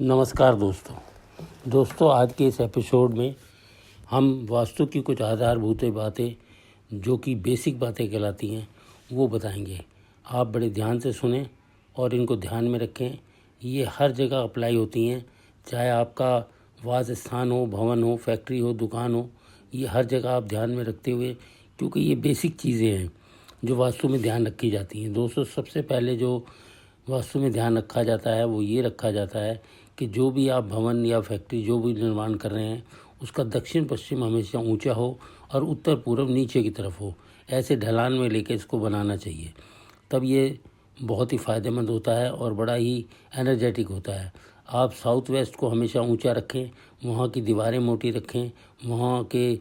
नमस्कार दोस्तों आज के इस एपिसोड में हम वास्तु की कुछ आधारभूत बातें जो कि बेसिक बातें कहलाती हैं वो बताएंगे। आप बड़े ध्यान से सुनें और इनको ध्यान में रखें। ये हर जगह अप्लाई होती हैं, चाहे आपका वास स्थान हो, भवन हो, फैक्ट्री हो, दुकान हो, ये हर जगह आप ध्यान में रखते हुए, क्योंकि ये बेसिक चीज़ें हैं जो वास्तु में ध्यान रखी जाती हैं। दोस्तों, सबसे पहले जो वास्तु में ध्यान रखा जाता है वो ये रखा जाता है कि जो भी आप भवन या फैक्ट्री जो भी निर्माण कर रहे हैं उसका दक्षिण पश्चिम हमेशा ऊंचा हो और उत्तर पूर्व नीचे की तरफ हो। ऐसे ढलान में लेके इसको बनाना चाहिए, तब ये बहुत ही फ़ायदेमंद होता है और बड़ा ही एनर्जेटिक होता है। आप साउथ वेस्ट को हमेशा ऊंचा रखें, वहाँ की दीवारें मोटी रखें, वहाँ के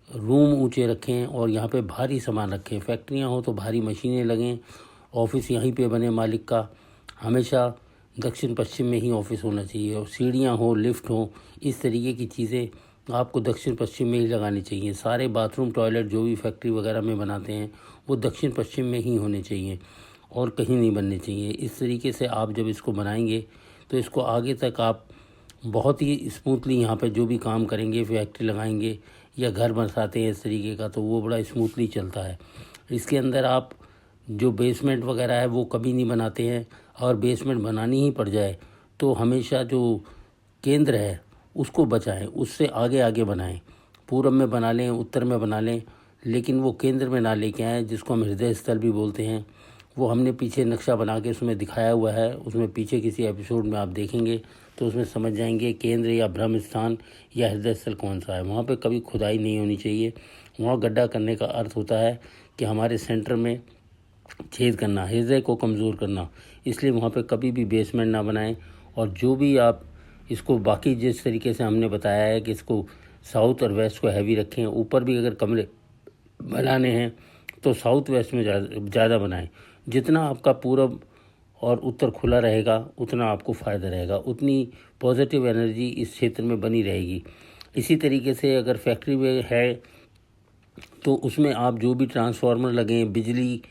रूम ऊंचे रखें और यहाँ पे भारी सामान रखें। फैक्ट्रियाँ हो तो भारी मशीनें लगें, ऑफिस यहीं पे बने मालिक का, हमेशा दक्षिण पश्चिम में ही ऑफिस होना चाहिए। और सीढ़ियाँ हो, लिफ्ट हो, इस तरीके की चीज़ें आपको दक्षिण पश्चिम में ही लगानी चाहिए। सारे बाथरूम, टॉयलेट जो भी फैक्ट्री वगैरह में बनाते हैं वो दक्षिण पश्चिम में ही होने चाहिए और कहीं नहीं बनने चाहिए। इस तरीके से आप जब इसको बनाएंगे तो इसको आगे तक आप बहुत ही स्मूथली यहाँ पे जो भी काम करेंगे, फैक्ट्री लगाएंगे या घर बनाते हैं इस तरीके का, तो वो बड़ा स्मूथली चलता है। इसके अंदर आप जो बेसमेंट वगैरह है वो कभी नहीं बनाते हैं, और बेसमेंट बनानी ही पड़ जाए तो हमेशा जो केंद्र है उसको बचाएं, उससे आगे आगे बनाएं। पूरब में बना लें, उत्तर में बना लें, लेकिन वो केंद्र में ना लेके आएँ, जिसको हम हृदय स्थल भी बोलते हैं। वो हमने पीछे नक्शा बना के उसमें दिखाया हुआ है, उसमें पीछे किसी एपिसोड में आप देखेंगे तो उसमें समझ जाएंगे केंद्र या ब्रह्म स्थान या हृदय स्थल कौन सा है। वहाँ पे कभी खुदाई नहीं होनी चाहिए। वहाँ गड्ढा करने का अर्थ होता है कि हमारे सेंटर में छेद करना, हृदय को कमज़ोर करना। इसलिए वहाँ पे कभी भी बेसमेंट ना बनाएं। और जो भी आप इसको बाकी जिस तरीके से हमने बताया है कि इसको साउथ और वेस्ट को हैवी रखें, ऊपर भी अगर कमरे बनाने हैं तो साउथ वेस्ट में ज़्यादा बनाएं। जितना आपका पूरब और उत्तर खुला रहेगा उतना आपको फ़ायदा रहेगा, उतनी पॉजिटिव एनर्जी इस क्षेत्र में बनी रहेगी। इसी तरीके से अगर फैक्ट्री में है तो उसमें आप जो भी ट्रांसफार्मर लगें, बिजली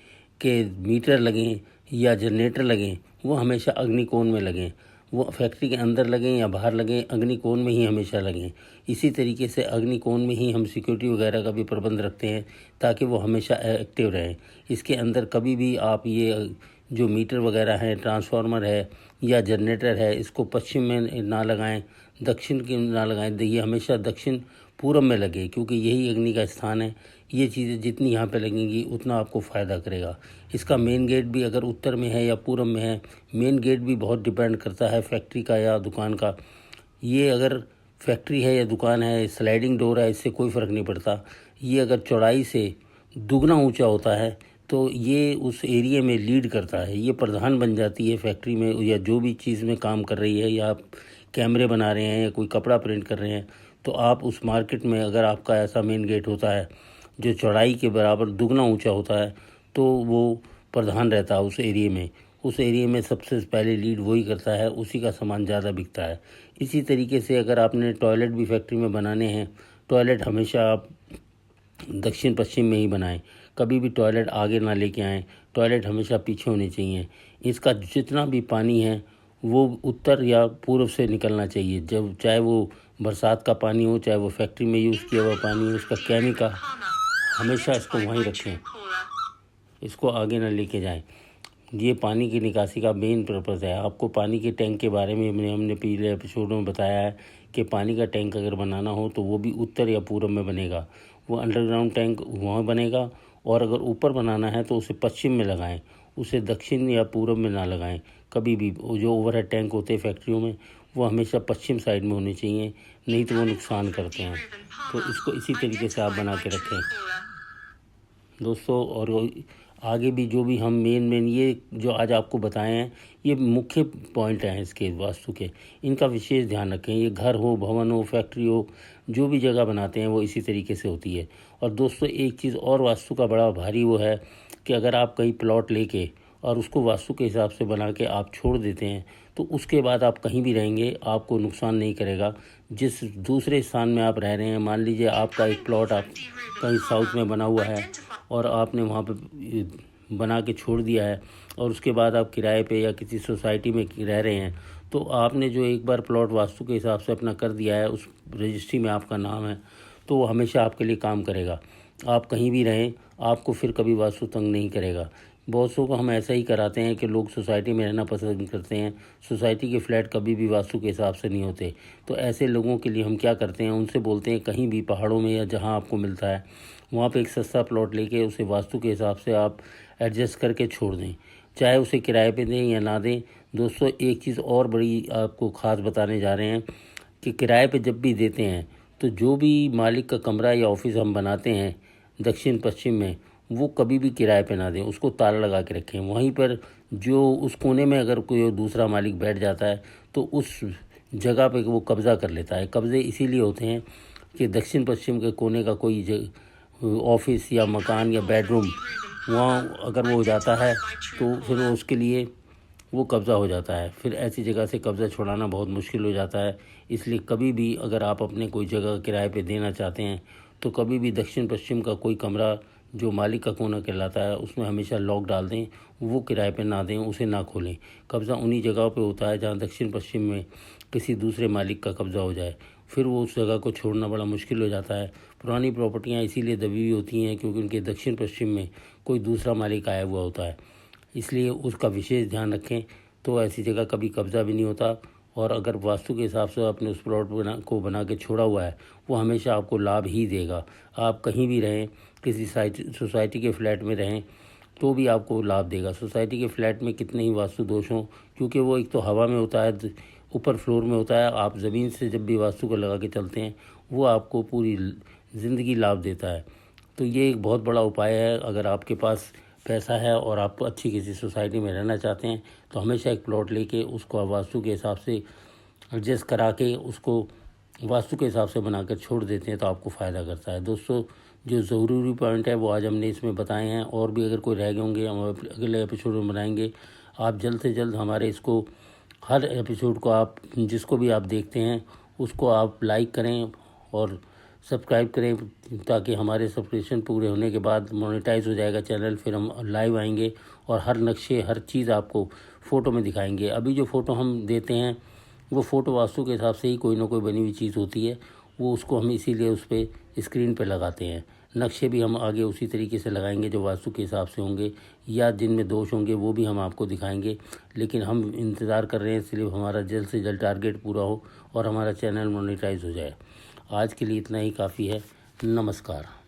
के मीटर लगें या जनरेटर लगें, वो हमेशा अग्निकोण में लगें। वो फैक्ट्री के अंदर लगें या बाहर लगें, अग्निकोण में ही हमेशा लगें। इसी तरीके से अग्निकोण में ही हम सिक्योरिटी वगैरह का भी प्रबंध रखते हैं ताकि वो हमेशा एक्टिव रहें। इसके अंदर कभी भी आप ये जो मीटर वगैरह हैं, ट्रांसफार्मर है या जनरेटर है, इसको पश्चिम में ना लगाएं, दक्षिण के ना लगाएं। ये हमेशा दक्षिण पूरब में लगे, क्योंकि यही अग्नि का स्थान है। ये चीज़ें जितनी यहाँ पे लगेंगी उतना आपको फ़ायदा करेगा। इसका मेन गेट भी अगर उत्तर में है या पूरब में है, मेन गेट भी बहुत डिपेंड करता है फैक्ट्री का या दुकान का। ये अगर फैक्ट्री है या दुकान है, स्लाइडिंग डोर है, इससे कोई फ़र्क नहीं पड़ता। ये अगर चौड़ाई से दुगना ऊंचा होता है तो ये उस एरिया में लीड करता है, ये प्रधान बन जाती है फैक्ट्री में या जो भी चीज़ में काम कर रही है, या आप कैमरे बना रहे हैं या कोई कपड़ा प्रिंट कर रहे हैं, तो आप उस मार्केट में अगर आपका ऐसा मेन गेट होता है जो चौड़ाई के बराबर दुगना ऊंचा होता है तो वो प्रधान रहता है उस एरिया में। उस एरिया में सबसे पहले लीड वही करता है, उसी का सामान ज़्यादा बिकता है। इसी तरीके से अगर आपने टॉयलेट भी फैक्ट्री में बनाने हैं, टॉयलेट हमेशा आप दक्षिण पश्चिम में ही बनाएं। कभी भी टॉयलेट आगे ना लेके आएँ, टॉयलेट हमेशा पीछे होने चाहिए। इसका जितना भी पानी है वो उत्तर या पूर्व से निकलना चाहिए, जब चाहे वो बरसात का पानी हो, चाहे वो फैक्ट्री में यूज़ किया हुआ पानी हो, उसका केमिकल हमेशा इसको वहीं रखें, इसको आगे ना लेके जाएं। ये पानी की निकासी का मेन पर्पज़ है। आपको पानी के टैंक के बारे में हमने पिछले एपिसोडों में बताया है कि पानी का टैंक अगर बनाना हो तो वो भी उत्तर या पूर्व में बनेगा। वो अंडरग्राउंड टैंक वहाँ बनेगा, और अगर ऊपर बनाना है तो उसे पश्चिम में लगाएं, उसे दक्षिण या पूर्व में ना लगाएं। कभी भी जो ओवरहेड टैंक होते हैं फैक्ट्रियों में वो हमेशा पश्चिम साइड में होने चाहिए, नहीं तो वो नुकसान करते हैं। तो इसको इसी तरीके से आप बना के रखें दोस्तों। और आगे भी जो भी हम मेन ये जो आज आपको बताए हैं ये मुख्य पॉइंट हैं इसके वास्तु के, इनका विशेष ध्यान रखें। ये घर हो, भवन हो, फैक्ट्री हो, जो भी जगह बनाते हैं वो इसी तरीके से होती है। और दोस्तों, एक चीज़ और वास्तु का बड़ा भारी वो है कि अगर आप कहीं प्लॉट लेके और उसको वास्तु के हिसाब से बना के आप छोड़ देते हैं तो उसके बाद आप कहीं भी रहेंगे आपको नुकसान नहीं करेगा। जिस दूसरे स्थान में आप रह रहे हैं, मान लीजिए आपका एक प्लॉट आप कहीं साउथ में बना हुआ है और आपने वहाँ पे बना के छोड़ दिया है और उसके बाद आप किराए पे या किसी सोसाइटी में रह रहे हैं, तो आपने जो एक बार प्लॉट वास्तु के हिसाब से अपना कर दिया है, उस रजिस्ट्री में आपका नाम है, तो वो हमेशा आपके लिए काम करेगा। आप कहीं भी रहें, आपको फिर कभी वास्तु तंग नहीं करेगा। बहुत सौ को हम ऐसा ही कराते हैं कि लोग सोसाइटी में रहना पसंद करते हैं, सोसाइटी के फ्लैट कभी भी वास्तु के हिसाब से नहीं होते। तो ऐसे लोगों के लिए हम क्या करते हैं, उनसे बोलते हैं कहीं भी पहाड़ों में या जहां आपको मिलता है वहाँ पे एक सस्ता प्लॉट लेके उसे वास्तु के हिसाब से आप एडजस्ट करके छोड़ दें, चाहे उसे किराए पे दें या ना दें। दोस्तों, एक चीज़ और बड़ी आपको ख़ास बताने जा रहे हैं कि किराए पे जब भी देते हैं तो जो भी मालिक का कमरा या ऑफिस हम बनाते हैं दक्षिण पश्चिम में, वो कभी भी किराए पे ना दें, उसको ताला लगा के रखें। वहीं पर जो उस कोने में अगर कोई दूसरा मालिक बैठ जाता है तो उस जगह पे वो कब्ज़ा कर लेता है। कब्ज़े इसीलिए होते हैं कि दक्षिण पश्चिम के कोने का कोई ऑफिस या मकान या बेडरूम वहाँ अगर वो हो जाता है तो फिर उसके लिए वो कब्ज़ा हो जाता है। फिर ऐसी जगह से कब्ज़ा छुड़ाना बहुत मुश्किल हो जाता है। इसलिए कभी भी अगर आप अपने कोई जगह किराए पे देना चाहते हैं तो कभी भी दक्षिण पश्चिम का कोई कमरा जो मालिक का कोना कहलाता है उसमें हमेशा लॉक डाल दें, वो किराए पे ना दें, उसे ना खोलें। कब्ज़ा उन्हीं जगहों पे होता है जहाँ दक्षिण पश्चिम में किसी दूसरे मालिक का कब्ज़ा हो जाए, फिर वो उस जगह को छोड़ना बड़ा मुश्किल हो जाता है। पुरानी प्रॉपर्टियाँ इसीलिए दबी हुई होती हैं क्योंकि उनके दक्षिण पश्चिम में कोई दूसरा मालिक आया हुआ होता है, इसलिए उसका विशेष ध्यान रखें। तो ऐसी जगह कभी कब्ज़ा भी नहीं होता। और अगर वास्तु के हिसाब से आपने उस प्लॉट को बना के छोड़ा हुआ है, वो हमेशा आपको लाभ ही देगा। आप कहीं भी रहें, किसी सोसाइटी के फ्लैट में रहें तो भी आपको लाभ देगा। सोसाइटी के फ्लैट में कितने ही वास्तु दोष हों, क्योंकि वो एक तो हवा में होता है, ऊपर फ्लोर में होता है, आप ज़मीन से जब भी वास्तु को लगा के चलते हैं वो आपको पूरी ज़िंदगी लाभ देता है। तो ये एक बहुत बड़ा उपाय है। अगर आपके पास पैसा है और आप अच्छी किसी सोसाइटी में रहना चाहते हैं तो हमेशा एक प्लॉट लेके उसको वास्तु के हिसाब से एडजस्ट करा के उसको वास्तु के हिसाब से बनाकर छोड़ देते हैं तो आपको फ़ायदा करता है। दोस्तों, जो ज़रूरी पॉइंट है वो आज हमने इसमें बताए हैं, और भी अगर कोई रह गए होंगे हम अगले एपिसोड में बनाएंगे। आप जल्द से जल्द हमारे इसको हर एपिसोड को आप जिसको भी आप देखते हैं उसको आप लाइक करें और सब्सक्राइब करें, ताकि हमारे सब्सक्रिप्शन पूरे होने के बाद मोनेटाइज हो जाएगा चैनल। फिर हम लाइव आएंगे और हर नक्शे हर चीज़ आपको फ़ोटो में दिखाएंगे। अभी जो फ़ोटो हम देते हैं वो फ़ोटो वास्तु के हिसाब से ही कोई ना कोई बनी हुई चीज़ होती है, वो उसको हम इसीलिए उस पर स्क्रीन पे लगाते हैं। नक्शे भी हम आगे उसी तरीके से लगाएंगे जो वास्तु के हिसाब से होंगे, या जिनमें दोष होंगे वो भी हम आपको दिखाएंगे। लेकिन हम इंतज़ार कर रहे हैं इसलिए हमारा जल्द से जल्द टारगेट पूरा हो और हमारा चैनल मोनेटाइज हो जाए। आज के लिए इतना ही काफ़ी है। नमस्कार।